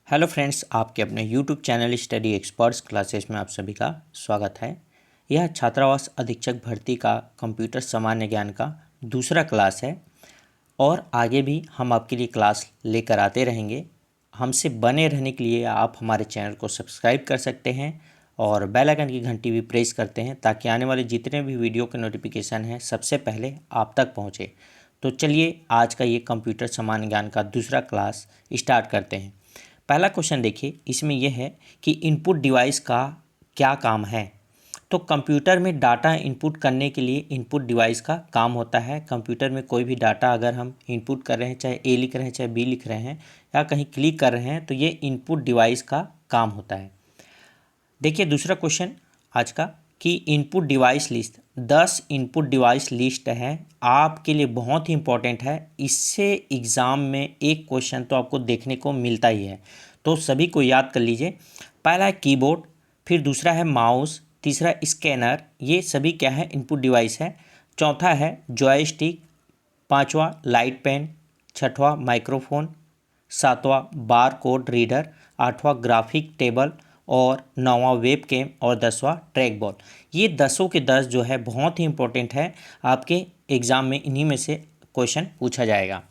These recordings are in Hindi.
हेलो फ्रेंड्स, आपके अपने YouTube channel study experts classes में आप सभी का स्वागत है। यह छात्रावास अधीक्षक भर्ती का कंप्यूटर सामान्य ज्ञान का दूसरा क्लास है और आगे भी हम आपके लिए क्लास लेकर आते रहेंगे। हमसे बने रहने के लिए आप हमारे चैनल को सब्सक्राइब कर सकते हैं और बेल आइकन की घंटी भी प्रेस करते हैं ताकि आने वाले जितने भी वीडियो के नोटिफिकेशन हैं सबसे पहले आप तक पहुँचे। तो चलिए आज का ये कंप्यूटर सामान्य ज्ञान का दूसरा क्लास स्टार्ट करते हैं। पहला क्वेश्चन देखिए, इसमें यह है कि इनपुट डिवाइस का क्या काम है। तो कंप्यूटर में डाटा इनपुट करने के लिए इनपुट डिवाइस का काम होता है। कंप्यूटर में कोई भी डाटा अगर हम इनपुट कर रहे हैं, चाहे ए लिख रहे हैं चाहे बी लिख रहे हैं या कहीं क्लिक कर रहे हैं, तो ये इनपुट डिवाइस का काम होता है। देखिए दूसरा क्वेश्चन आज का कि input device list 10 input device list है, आपके लिए बहुत ही इंपॉर्टेंट है। इससे एग्ज़ाम में एक क्वेश्चन तो आपको देखने को मिलता ही है, तो सभी को याद कर लीजिए। पहला है कीबोर्ड, फिर दूसरा है माउस, तीसरा स्कैनर, ये सभी क्या है इनपुट डिवाइस है। चौथा है जॉयस्टिक, पांचवा लाइट पेन, छठवां माइक्रोफोन, सातवां बार कोड रीडर, आठवां ग्राफिक टेबल और नौवां वेब कैम और 10वां ट्रैक बॉल। ये 10 के 10 जो है बहुत ही इंपॉर्टेंट है, आपके एग्ज़ाम में इन्हीं में से क्वेश्चन पूछा जाएगा।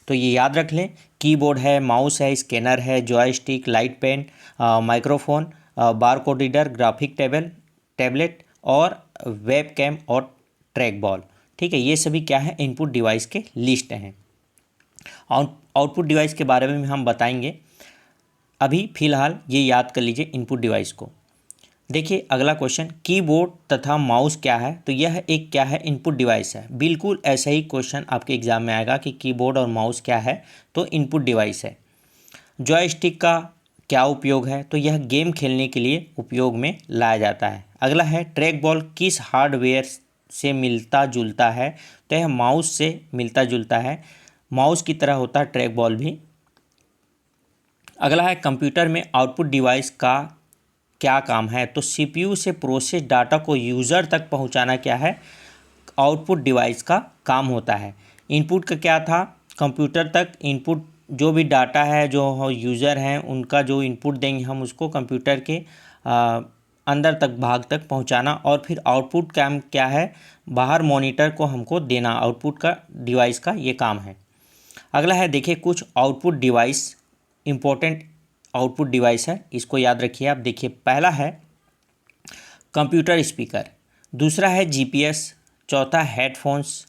तो ये याद रख लें, कीबोर्ड है, माउस है, स्कैनर है, joystick, light pen, microphone, bar code reader, graphic tablet और वेब कैम और ट्रैक बॉल। ठीक है, ये सभी क्या है इनपुट डिवाइस के लिस्ट हैं। आउटपुट डिवाइस के बारे में हम बताएंगे, अभी फ़िलहाल ये याद कर लीजिए इनपुट डिवाइस को। देखिए अगला क्वेश्चन, कीबोर्ड तथा माउस क्या है। तो यह एक क्या है इनपुट डिवाइस है। बिल्कुल ऐसा ही क्वेश्चन आपके एग्जाम में आएगा कि कीबोर्ड और माउस क्या है, तो इनपुट डिवाइस है। जॉयस्टिक का क्या उपयोग है, तो यह गेम खेलने के लिए उपयोग में लाया जाता है। अगला है ट्रैक बॉल किस हार्डवेयर से मिलता जुलता है, तो यह माउस से मिलता जुलता है, माउस की तरह होता है ट्रैक बॉल भी। अगला है कंप्यूटर में आउटपुट डिवाइस का क्या काम है, तो सीपीयू से प्रोसेस डाटा को यूज़र तक पहुंचाना क्या है आउटपुट डिवाइस का काम होता है। इनपुट का क्या था, कंप्यूटर तक इनपुट जो भी डाटा है जो यूज़र हैं उनका जो इनपुट देंगे हम उसको कंप्यूटर के अंदर तक भाग तक पहुंचाना, और फिर आउटपुट काम क्या है बाहर मॉनिटर को हमको देना, आउटपुट का डिवाइस का ये काम है। अगला है देखिए कुछ output device important output device है, इसको याद रखिए आप। देखिए पहला है कंप्यूटर स्पीकर, दूसरा है जीपीएस, चौथा हेडफोन्स,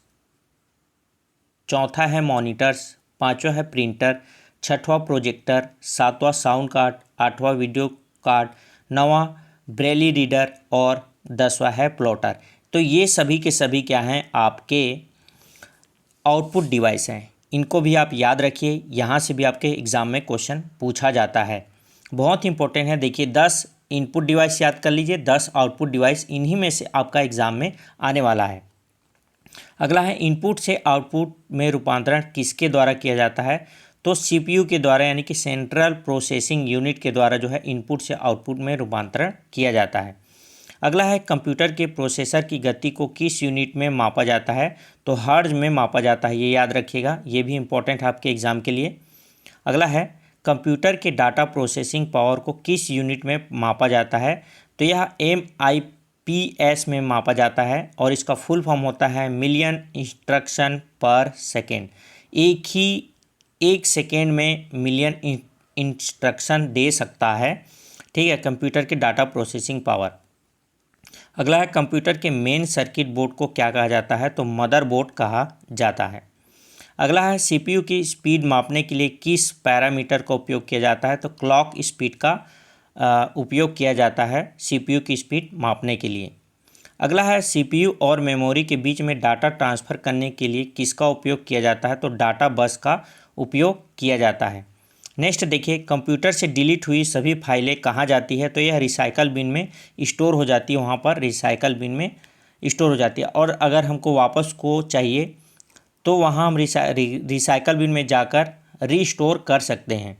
चौथा है मॉनिटर्स, पांचवा है प्रिंटर, छठवां प्रोजेक्टर, सातवां साउंड कार्ड, आठवां वीडियो कार्ड, नौवां ब्रेली रीडर और 10वां है प्लॉटर। तो ये सभी के सभी क्या हैं आपके आउटपुट डिवाइस हैं, इनको भी आप याद रखिए। यहाँ से भी आपके एग्ज़ाम में क्वेश्चन पूछा जाता है, बहुत इंपॉर्टेंट है। देखिए 10 इनपुट डिवाइस याद कर लीजिए, 10 आउटपुट डिवाइस, इन्हीं में से आपका एग्ज़ाम में आने वाला है। अगला है इनपुट से आउटपुट में रूपांतरण किसके द्वारा किया जाता है, तो सीपीयू के द्वारा, यानी कि सेंट्रल प्रोसेसिंग यूनिट के द्वारा जो है इनपुट से आउटपुट में रूपांतरण किया जाता है। अगला है कंप्यूटर के प्रोसेसर की गति को किस यूनिट में मापा जाता है, तो हर्ट्ज में मापा जाता है, ये याद रखिएगा, ये भी इम्पोर्टेंट है आपके एग्ज़ाम के लिए। अगला है कंप्यूटर के डाटा प्रोसेसिंग पावर को किस यूनिट में मापा जाता है, तो यह MIPS में मापा जाता है और इसका फुल फॉर्म होता है मिलियन इंस्ट्रक्शन पर सेकेंड। एक सेकेंड में मिलियन इंस्ट्रक्शन दे सकता है, ठीक है, कंप्यूटर के डाटा प्रोसेसिंग पावर। अगला है कंप्यूटर के मेन सर्किट बोर्ड को क्या कहा जाता है, तो मदरबोर्ड कहा जाता है। अगला है सीपीयू की स्पीड मापने के लिए किस पैरामीटर का उपयोग किया जाता है, तो क्लॉक स्पीड का उपयोग किया जाता है सीपीयू की स्पीड मापने के लिए। अगला है सीपीयू और मेमोरी के बीच में डाटा ट्रांसफ़र करने के लिए किसका उपयोग किया जाता है, तो डाटा बस का उपयोग किया जाता है। नेक्स्ट देखिए कंप्यूटर से डिलीट हुई सभी फाइलें कहाँ जाती है, तो यह रिसाइकल बिन में स्टोर हो जाती है, वहाँ पर रिसाइकल बिन में स्टोर हो जाती है। और अगर हमको वापस को चाहिए तो वहाँ हम रिसाइकल बिन में जाकर रीस्टोर कर सकते हैं।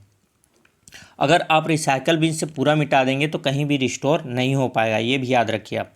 अगर आप रिसाइकल बिन से पूरा मिटा देंगे तो कहीं भी रिस्टोर नहीं हो पाएगा, ये भी याद रखिए आप।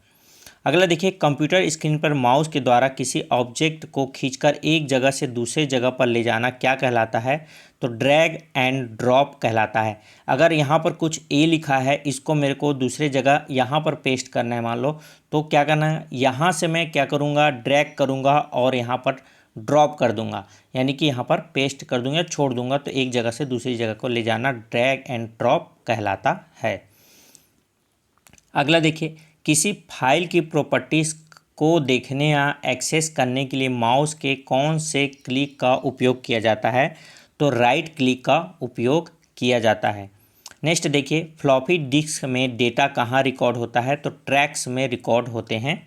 अगला देखिए, कंप्यूटर स्क्रीन पर माउस के द्वारा किसी ऑब्जेक्ट को खींचकर एक जगह से दूसरे जगह पर ले जाना क्या कहलाता है? तो ड्रैग एंड ड्रॉप कहलाता है। अगर यहाँ पर कुछ ए लिखा है, इसको मेरे को दूसरे जगह यहाँ पर पेस्ट करना है मान लो, तो क्या करना है, यहाँ से मैं क्या करूँगा, ड्रैग करूँगा और यहाँ पर ड्रॉप कर दूंगा, यानी कि यहाँ पर पेस्ट कर दूंगा, छोड़ दूंगा, तो एक जगह से दूसरी जगह को ले जाना ड्रैग एंड ड्रॉप कहलाता है। अगला देखिए, किसी फाइल की प्रॉपर्टीज़ को देखने या एक्सेस करने के लिए माउस के कौन से क्लिक का उपयोग किया जाता है? तो राइट क्लिक का उपयोग किया जाता है। नेक्स्ट देखिए, फ्लॉपी डिस्क में डेटा कहाँ रिकॉर्ड होता है? तो ट्रैक्स में रिकॉर्ड होते हैं।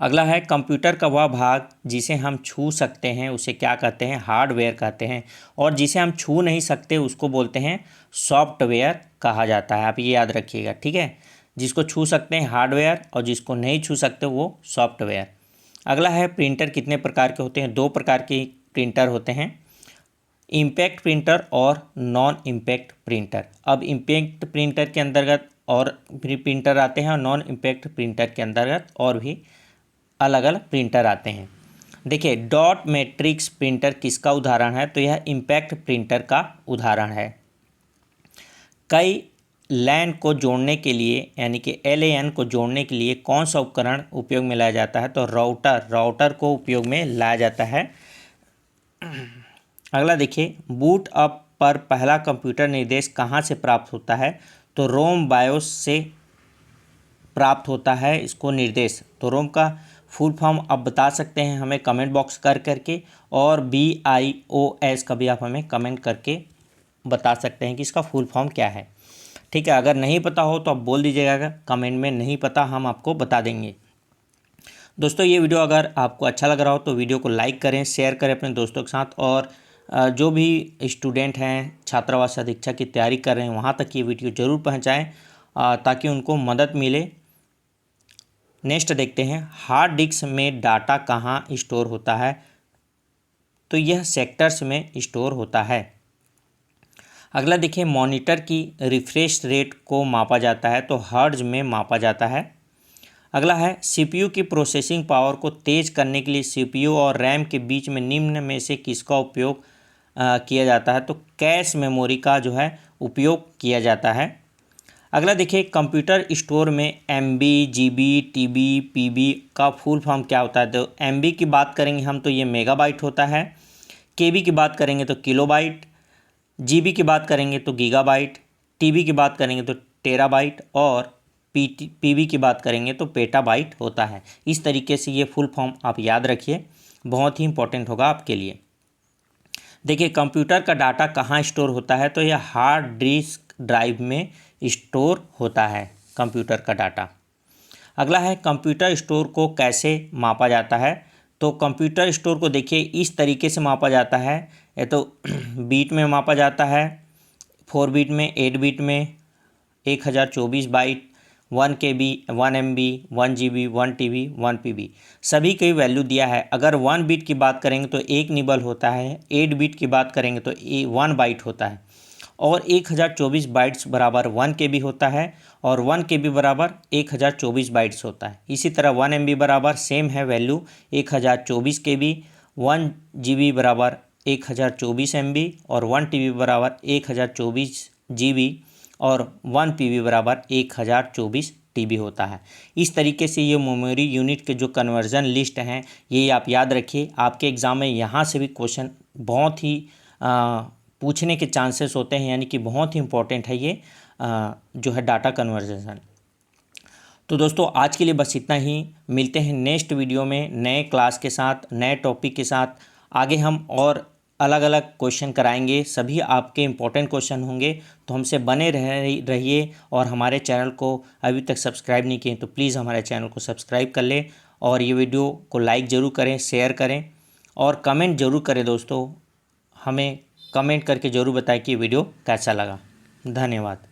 अगला है, कंप्यूटर का वह भाग जिसे हम छू सकते हैं उसे क्या कहते हैं? हार्डवेयर कहते हैं, और जिसे हम छू नहीं सकते उसको बोलते हैं सॉफ्टवेयर कहा जाता है। आप ये याद रखिएगा, ठीक है। जिसको छू सकते हैं हार्डवेयर और जिसको नहीं छू सकते वो सॉफ्टवेयर। अगला है, प्रिंटर कितने प्रकार के होते हैं? 2 प्रकार के प्रिंटर होते हैं, इम्पैक्ट प्रिंटर और नॉन इम्पैक्ट प्रिंटर। अब इम्पैक्ट प्रिंटर के अंतर्गत और भी प्रिंटर आते हैं और नॉन इम्पैक्ट प्रिंटर के अंतर्गत और भी अलग अलग प्रिंटर आते हैं। देखिए, डॉट मैट्रिक्स प्रिंटर किसका उदाहरण है? तो यह इम्पैक्ट प्रिंटर का उदाहरण है। कई लैन को जोड़ने के लिए, यानी कि LAN को जोड़ने के लिए कौन सा उपकरण उपयोग में लाया जाता है? तो राउटर को उपयोग में लाया जाता है। अगला देखिए, बूट अप पर पहला कंप्यूटर निर्देश कहाँ से प्राप्त होता है? तो रोम बायोस से प्राप्त होता है इसको निर्देश। तो रोम का फुल फॉर्म आप बता सकते हैं हमें कमेंट बॉक्स करके, और BIOS का भी आप हमें कमेंट करके बता सकते हैं कि इसका फुल फॉर्म क्या है, ठीक है। अगर नहीं पता हो तो आप बोल दीजिएगा कमेंट में, नहीं पता, हम आपको बता देंगे। दोस्तों, ये वीडियो अगर आपको अच्छा लग रहा हो तो वीडियो को लाइक करें, शेयर करें अपने दोस्तों के साथ, और जो भी स्टूडेंट हैं छात्रावास अधीक्षक की तैयारी कर रहे हैं वहाँ तक ये वीडियो ज़रूर पहुँचाएँ ताकि उनको मदद मिले। नेक्स्ट देखते हैं, हार्ड डिस्क में डाटा कहाँ स्टोर होता है? तो यह सेक्टर्स में स्टोर होता है। अगला देखिए, मॉनिटर की रिफ्रेश रेट को मापा जाता है तो हर्ट्ज में मापा जाता है। अगला है, CPU की प्रोसेसिंग पावर को तेज़ करने के लिए CPU और रैम के बीच में निम्न में से किसका उपयोग किया जाता है? तो कैश मेमोरी का जो है उपयोग किया जाता है। अगला देखिए, कंप्यूटर स्टोर में MB, GB, TB, PB का फुल फॉर्म क्या होता है? तो MB की बात करेंगे हम तो ये मेगाबाइट होता है, KB की बात करेंगे तो किलोबाइट, GB की बात करेंगे तो गीगाबाइट, TB की बात करेंगे तो टेराबाइट, और PB की बात करेंगे तो पेटाबाइट होता है। इस तरीके से ये फुल फॉर्म आप याद रखिए, बहुत ही इंपॉर्टेंट होगा आपके लिए। देखिए, कंप्यूटर का डाटा कहाँ स्टोर होता है? तो यह हार्ड डिस्क ड्राइव में स्टोर होता है कंप्यूटर का डाटा। अगला है, कंप्यूटर स्टोर को कैसे मापा जाता है? तो कंप्यूटर स्टोर को देखिए इस तरीके से मापा जाता है, ये तो बीट में मापा जाता है, 4 बीट में, 8 बीट में, 1024 bite, 1 KB, 1 MB, 1 GB, 1 TB, 1 PB, सभी की वैल्यू दिया है। अगर 1 बीट की बात करेंगे तो 1 निबल होता है, 8 बीट की बात करेंगे तो 1 बाइट होता है, और 1024 बाइट्स बराबर 1 KB होता है, और 1 KB बराबर 1024 बाइट्स होता है। इसी तरह 1 MB बराबर सेम है वैल्यू 1024 KB, 1 GB बराबर 1024 MB, और 1 TB बराबर 1024 GB, और 1 PB बराबर 1024 TB होता है। इस तरीके से ये मेमोरी यूनिट के जो कन्वर्जन लिस्ट हैं ये आप याद रखिए। आपके एग्ज़ाम में यहाँ से भी क्वेश्चन बहुत ही पूछने के चांसेस होते हैं, यानी कि बहुत ही इम्पोर्टेंट है ये जो है डाटा कन्वर्जन। तो दोस्तों, आज के लिए बस इतना ही। मिलते हैं नेक्स्ट वीडियो में नए क्लास के साथ, नए टॉपिक के साथ। आगे हम और अलग अलग क्वेश्चन कराएंगे, सभी आपके इम्पोर्टेंट क्वेश्चन होंगे, तो हमसे बने रहिए। और हमारे चैनल को अभी तक सब्सक्राइब नहीं किए तो प्लीज़ हमारे चैनल को सब्सक्राइब कर लें, और ये वीडियो को लाइक ज़रूर करें, शेयर करें, और कमेंट ज़रूर करें। दोस्तों, हमें कमेंट करके ज़रूर बताएं कि वीडियो कैसा लगा। धन्यवाद।